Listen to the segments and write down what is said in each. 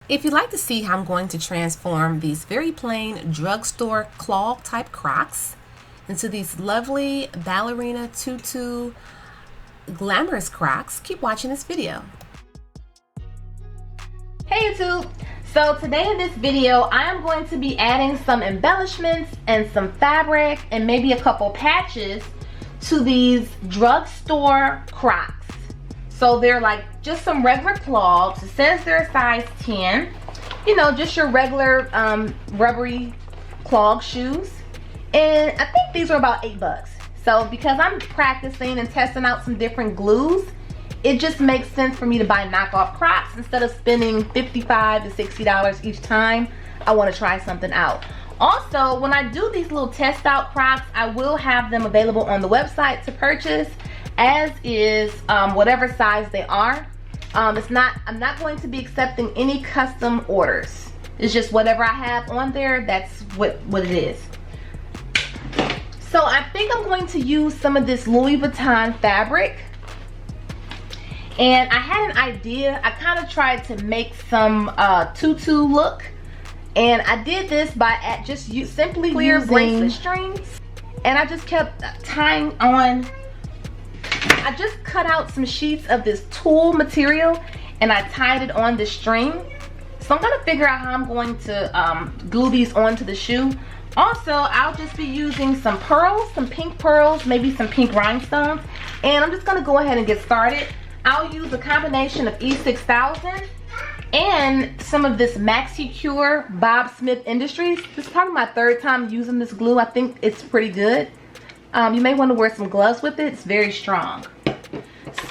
If you'd like to see how I'm going to transform these very plain drugstore clog type Crocs into these lovely ballerina tutu glamorous Crocs, keep watching this video. Hey YouTube! So today in this video I am going to be adding some embellishments and some fabric and maybe a couple patches to these drugstore Crocs. So they're like just some regular clogs. It says they're a size 10. You know, just your regular rubbery clog shoes. And I think these are about $8. So because I'm practicing and testing out some different glues, it just makes sense for me to buy knockoff Crocs instead of spending $55 to $60 each time. I want to try something out. Also, when I do these little test out Crocs, I will have them available on the website to purchase, as is whatever size they are. I'm not going to be accepting any custom orders. It's just whatever I have on there, that's what it is. So I think I'm going to use some of this Louis Vuitton fabric. And I had an idea. I kind of tried to make some tutu look. And I did this by simply using bracelet strings. And I just kept tying on. I just cut out some sheets of this tule material and I tied it on the string. So I'm gonna figure out how I'm going to glue these onto the shoe. Also, I'll just be using some pearls, some pink pearls, maybe some pink rhinestones. And I'm just gonna go ahead and get started. I'll use a combination of E6000 and some of this Maxi Cure Bob Smith Industries. This is probably my third time using this glue. I think it's pretty good. You may want to wear some gloves with it. It's very strong.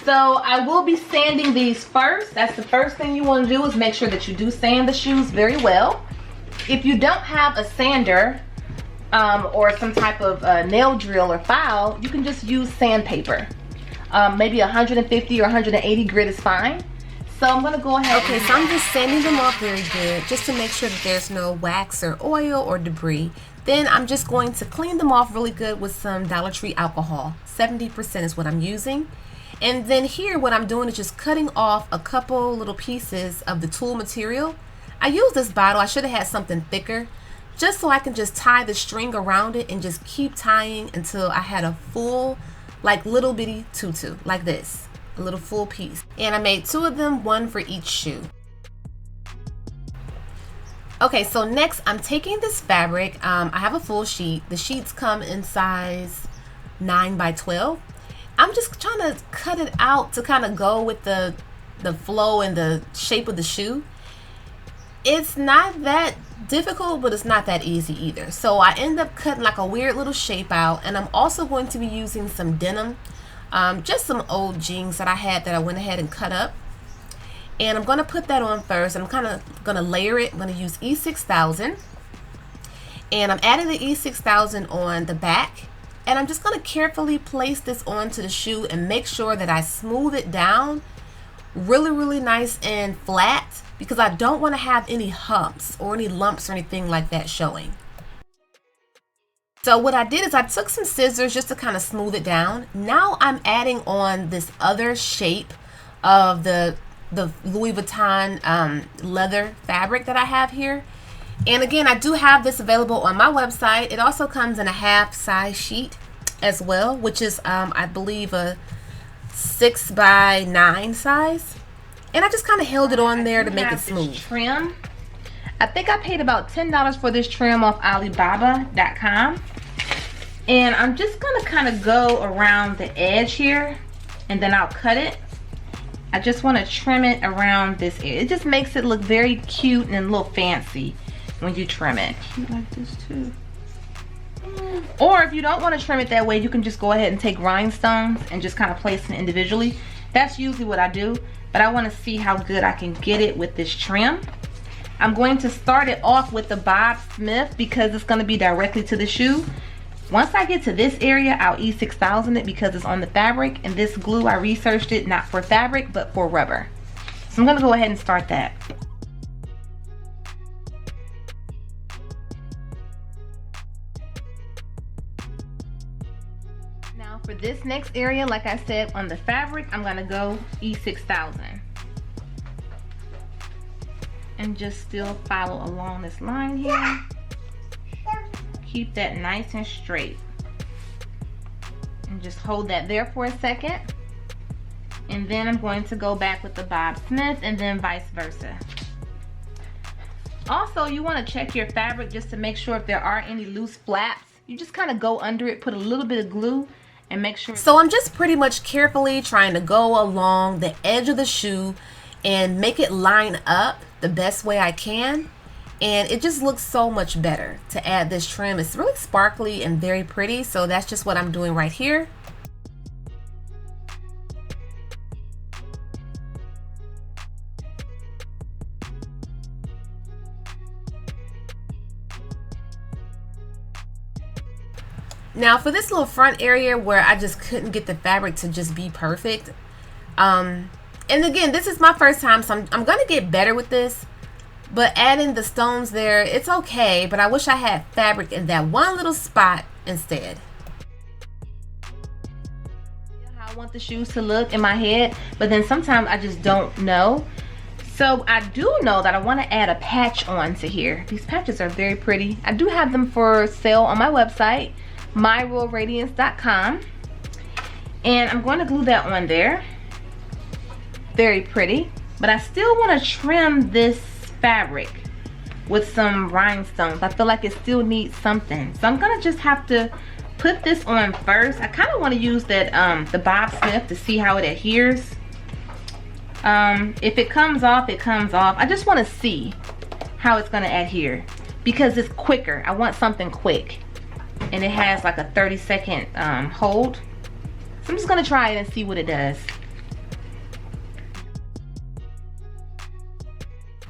So I will be sanding these first. That's the first thing you want to do, is make sure that you do sand the shoes very well. If you don't have a sander or some type of nail drill or file, you can just use sandpaper. Maybe 150 or 180 grit is fine. So I'm going to go ahead. Okay, so I'm just sanding them off very good just to make sure that there's no wax or oil or debris. Then I'm just going to clean them off really good with some Dollar Tree alcohol. 70% is what I'm using. And then here what I'm doing is just cutting off a couple little pieces of the tule material. I use this bottle. I should have had something thicker, just so I can just tie the string around it and just keep tying until I had a full, like little bitty tutu, like this, a little full piece. And I made 2 of them, 1 for each shoe. Okay, so next I'm taking this fabric. I have a full sheet. The sheets come in size 9 by 12. I'm just trying to cut it out to kind of go with the flow and the shape of the shoe. It's not that difficult, but it's not that easy either. So I end up cutting like a weird little shape out, and I'm also going to be using some denim, just some old jeans that I had that I went ahead and cut up. And I'm going to put that on first. I'm kind of going to layer it. I'm going to use E6000. And I'm adding the E6000 on the back. And I'm just going to carefully place this onto the shoe and make sure that I smooth it down really, really nice and flat, because I don't want to have any humps or any lumps or anything like that showing. So what I did is I took some scissors just to kind of smooth it down. Now I'm adding on this other shape of the Louis Vuitton leather fabric that I have here. And again, I do have this available on my website. It also comes in a half size sheet as well, which is I believe a 6 by 9 size. And I just kind of held it on there to make it smooth. Trim. I think I paid about $10 for this trim off Alibaba.com. And I'm just gonna kind of go around the edge here, and then I'll cut it. I just want to trim it around this area. It just makes it look very cute and a little fancy when you trim it. Cute like this too. Or if you don't want to trim it that way, you can just go ahead and take rhinestones and just kind of place them individually. That's usually what I do, but I want to see how good I can get it with this trim. I'm going to start it off with the Bob Smith because it's going to be directly to the shoe. Once I get to this area, I'll E6000 it because it's on the fabric, and this glue, I researched it, not for fabric, but for rubber. So I'm gonna go ahead and start that. Now for this next area, like I said, on the fabric, I'm gonna go E6000. and just still follow along this line here. Keep that nice and straight. And just hold that there for a second. And then I'm going to go back with the Bob Smith and then vice versa. Also, you want to check your fabric just to make sure if there are any loose flaps. You just kind of go under it, put a little bit of glue and make sure. So I'm just pretty much carefully trying to go along the edge of the shoe and make it line up the best way I can. And it just looks so much better to add this trim. It's really sparkly and very pretty. So that's just what I'm doing right here. Now for this little front area where I just couldn't get the fabric to just be perfect. And again, this is my first time, so I'm going to get better with this. But adding the stones there, it's okay, but I wish I had fabric in that one little spot instead. How I want the shoes to look in my head, but then sometimes I just don't know. So I do know that I want to add a patch onto here. These patches are very pretty. I do have them for sale on my website, myroyalradiance.com. And I'm going to glue that on there. Very pretty. But I still want to trim this fabric with some rhinestones. I feel like it still needs something, so I'm gonna just have to put this on first. I kind of want to use that the Bob Smith to see how it adheres. If it comes off, it comes off. I just want to see how it's gonna adhere because it's quicker. I want something quick, and it has like a 30-second hold. So I'm just gonna try it and see what it does.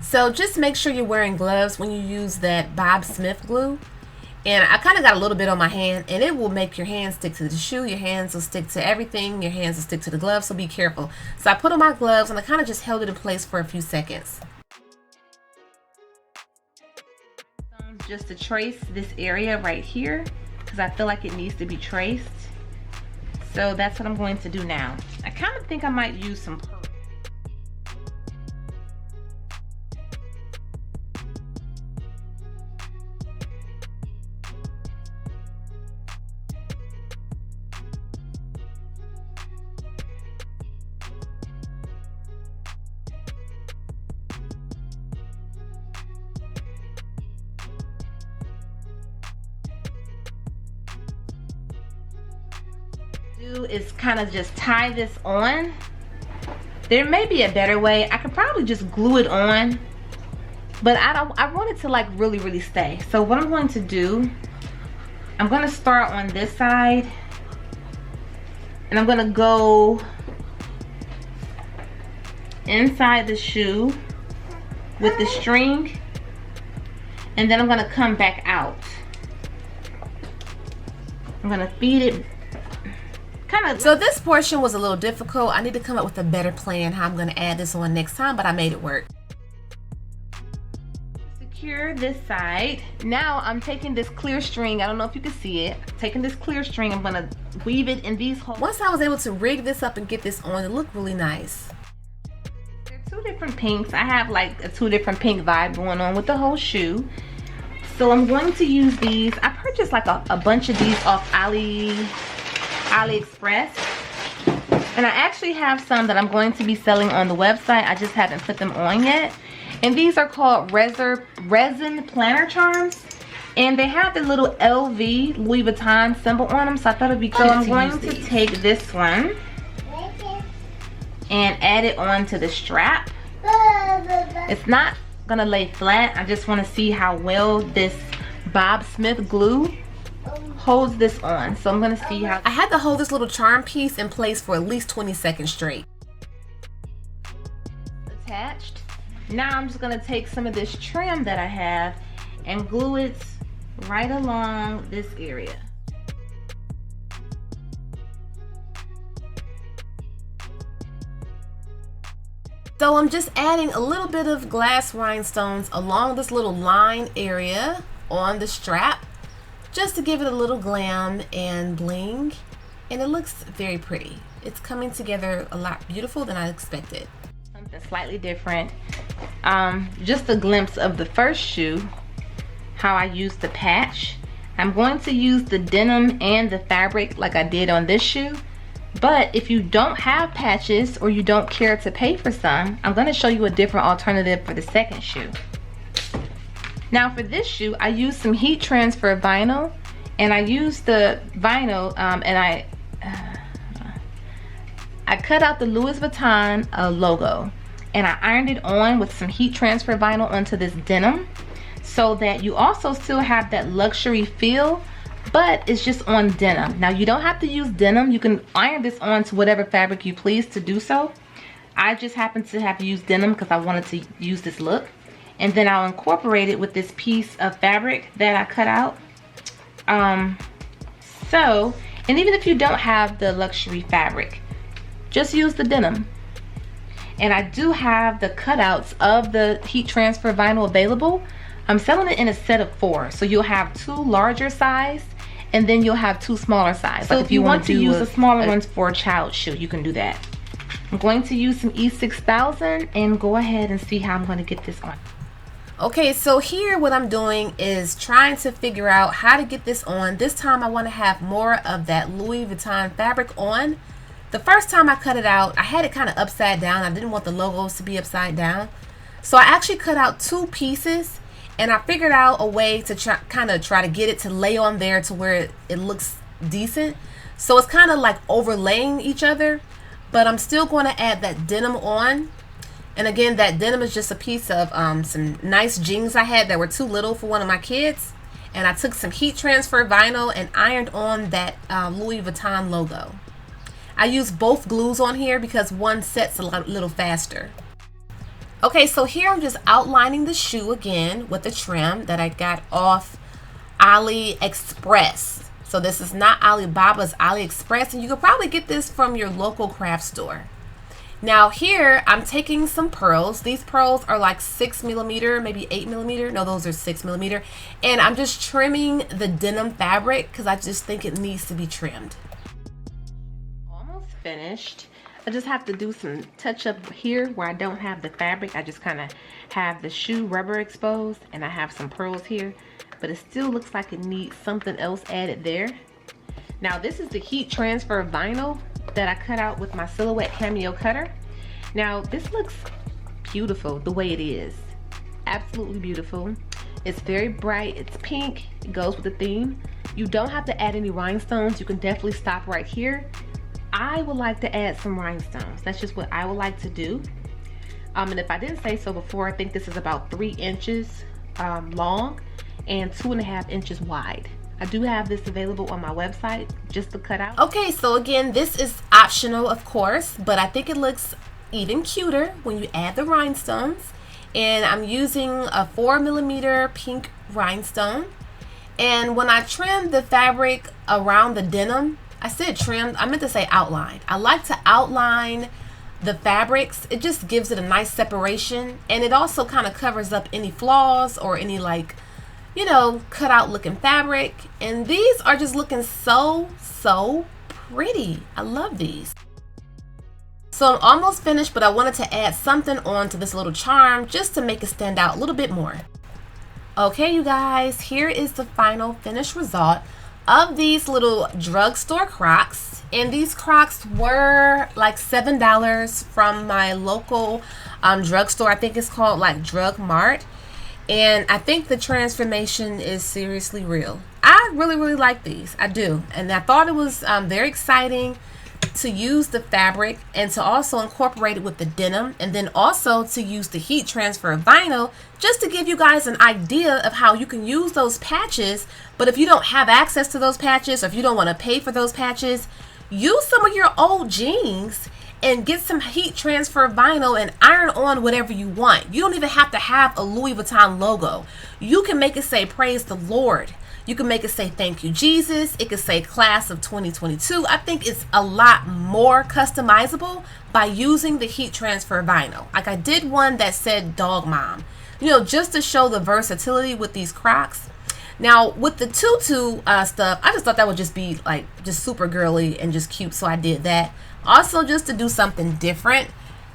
So just make sure you're wearing gloves when you use that Bob Smith glue. And I kind of got a little bit on my hand, and it will make your hands stick to the shoe. Your hands will stick to everything. Your hands will stick to the gloves, so be careful. So I put on my gloves, and I kind of just held it in place for a few seconds. Just to trace this area right here, because I feel like it needs to be traced. So that's what I'm going to do now. I kind of think I might use some pearl. Is kind of just tie this on. There may be a better way. I could probably just glue it on, but I want it to like really stay. So what I'm going to do, I'm going to start on this side, and I'm going to go inside the shoe with the string, and then I'm going to come back out. I'm going to feed it. So this portion was a little difficult. I need to come up with a better plan how I'm going to add this on next time, but I made it work. Secure this side. Now I'm taking this clear string. I don't know if you can see it. Taking this clear string, I'm going to weave it in these holes. Once I was able to rig this up and get this on, it looked really nice. There are two different pinks. I have like a two different pink vibe going on with the whole shoe. So I'm going to use these. I purchased like a bunch of these off AliExpress, and I actually have some that I'm going to be selling on the website. I just haven't put them on yet, and these are called resin planner charms, and they have the little LV Louis Vuitton symbol on them, so I thought it'd be cool. So I'm going to take this one and add it onto the strap. It's not gonna lay flat. I just want to see how well this Bob Smith glue holds this on. So I'm gonna see how. I had to hold this little charm piece in place for at least 20 seconds straight. Attached. Now I'm just gonna take some of this trim that I have and glue it right along this area. So I'm just adding a little bit of glass rhinestones along this little line area on the strap, just to give it a little glam and bling, and it looks very pretty. It's coming together a lot beautiful than I expected. Some something slightly different. Just a glimpse of the first shoe, how I used the patch. I'm going to use the denim and the fabric like I did on this shoe. But if you don't have patches or you don't care to pay for some, I'm going to show you a different alternative for the second shoe. Now for this shoe, I used some heat transfer vinyl, and I used the vinyl and I cut out the Louis Vuitton logo, and I ironed it on with some heat transfer vinyl onto this denim, so that you also still have that luxury feel, but it's just on denim. Now you don't have to use denim. You can iron this on to whatever fabric you please to do so. I just happened to have used denim because I wanted to use this look. And then I'll incorporate it with this piece of fabric that I cut out. And even if you don't have the luxury fabric, just use the denim. And I do have the cutouts of the heat transfer vinyl available. I'm selling it in a set of 4. So you'll have 2 larger size, and then you'll have 2 smaller size. So like if you want to use the smaller ones for a child shoe, you can do that. I'm going to use some E6000 and go ahead and see how I'm going to get this on. Okay, so here what I'm doing is trying to figure out how to get this on. This time I want to have more of that Louis Vuitton fabric on. The first time I cut it out, I had it kind of upside down. I didn't want the logos to be upside down. So I actually cut out 2 pieces, and I figured out a way to try to get it to lay on there to where it looks decent. So it's kind of like overlaying each other, but I'm still going to add that denim on. And again, that denim is just a piece of some nice jeans I had that were too little for one of my kids. And I took some heat transfer vinyl and ironed on that Louis Vuitton logo. I used both glues on here because one sets a little faster. Okay, so here I'm just outlining the shoe again with the trim that I got off AliExpress. So this is not Alibaba's, AliExpress, and you could probably get this from your local craft store. Now here I'm taking some pearls. These pearls are like 6mm, maybe 8mm. No, those are 6mm. And I'm just trimming the denim fabric because I just think it needs to be trimmed. Almost finished. I just have to do some touch up here where I don't have the fabric. I just kind of have the shoe rubber exposed, and I have some pearls here, but it still looks like it needs something else added there. Now this is the heat transfer vinyl that I cut out with my Silhouette Cameo cutter. Now this looks beautiful the way it is. Absolutely beautiful. It's very bright, it's pink, it goes with the theme. You don't have to add any rhinestones. You can definitely stop right here. I would like to add some rhinestones. That's just what I would like to do. And if I didn't say so before, I think this is about 3 inches long and 2.5 inches wide. I do have this available on my website just to cut out. Okay, so again, this is optional, of course, but I think it looks even cuter when you add the rhinestones. And I'm using a 4mm pink rhinestone. And when I trimmed the fabric around the denim, I said trimmed, I meant to say outlined. I like to outline the fabrics. It just gives it a nice separation, and it also kind of covers up any flaws or any, like, you know, cut out looking fabric. And these are just looking so pretty. I love these. So I'm almost finished, but I wanted to add something on to this little charm just to make it stand out a little bit more. Okay, you guys, here is the final finished result of these little drugstore Crocs. And these Crocs were like $7 from my local drugstore. I think it's called like WAL-MART. And I think the transformation is seriously real. I really like these. I do. And I thought it was very exciting to use the fabric and to also incorporate it with the denim, and then also to use the heat transfer vinyl, just to give you guys an idea of how you can use those patches. But if you don't have access to those patches, or if you don't want to pay for those patches, use some of your old jeans and get some heat transfer vinyl and iron on whatever you want. You don't even have to have a Louis Vuitton logo. You can make it say praise the Lord. You can make it say thank you Jesus. It could say class of 2022. I think it's a lot more customizable by using the heat transfer vinyl. Like I did one that said dog mom, you know, just to show the versatility with these Crocs. Now with the tutu stuff, I just thought that would just be like just super girly and just cute, so I did that. Also just to do something different.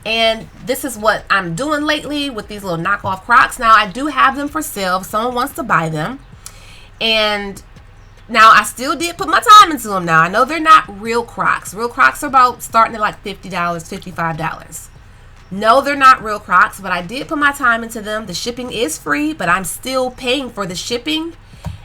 And this is what I'm doing lately with these little knockoff Crocs. Now, I do have them for sale if someone wants to buy them. And now, I still did put my time into them now. I know they're not real Crocs. Real Crocs are about starting at like $50, $55. No, they're not real Crocs, but I did put my time into them. The shipping is free, but I'm still paying for the shipping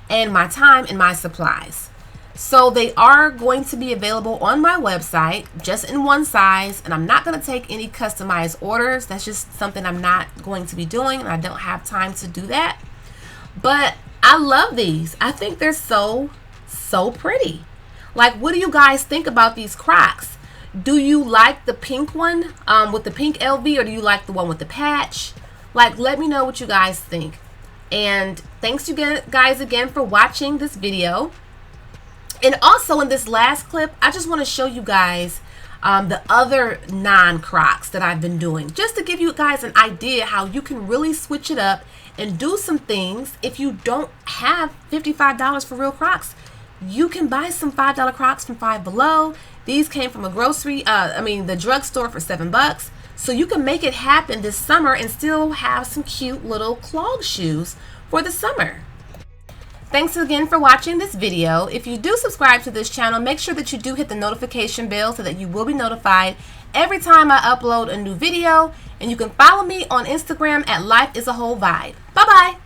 and my time and my supplies. So they are going to be available on my website, just in one size, and I'm not going to take any customized orders. That's just something I'm not going to be doing, and I don't have time to do that. But I love these. I think they're so pretty. Like, what do you guys think about these Crocs? Do you like the pink one with the pink LV, or do you like the one with the patch? Like, let me know what you guys think. And thanks you guys again for watching this video. And also in this last clip, I just want to show you guys the other non-Crocs that I've been doing, just to give you guys an idea how you can really switch it up and do some things. If you don't have $55 for real Crocs, you can buy some $5 Crocs from Five Below. These came from a the drugstore for $7. So you can make it happen this summer and still have some cute little clog shoes for the summer. Thanks again for watching this video. If you do subscribe to this channel, make sure that you do hit the notification bell so that you will be notified every time I upload a new video. And you can follow me on Instagram at Life is a Whole Vibe. Bye-bye.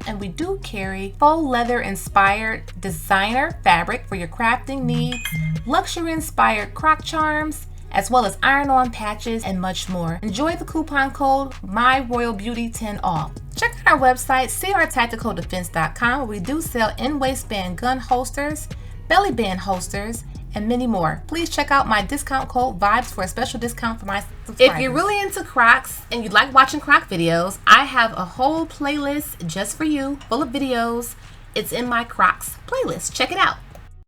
And we do carry faux leather inspired designer fabric for your crafting needs, luxury inspired croc charms, as well as iron-on patches and much more. Enjoy the coupon code MyRoyalBeauty10 off. Check out our website, crtacticaldefense.com, where we do sell in-waistband gun holsters, belly band holsters, and many more. Please check out my discount code VIBES for a special discount for my subscribers. If you're really into Crocs and you like watching Croc videos, I have a whole playlist just for you, full of videos. It's in my Crocs playlist. Check it out.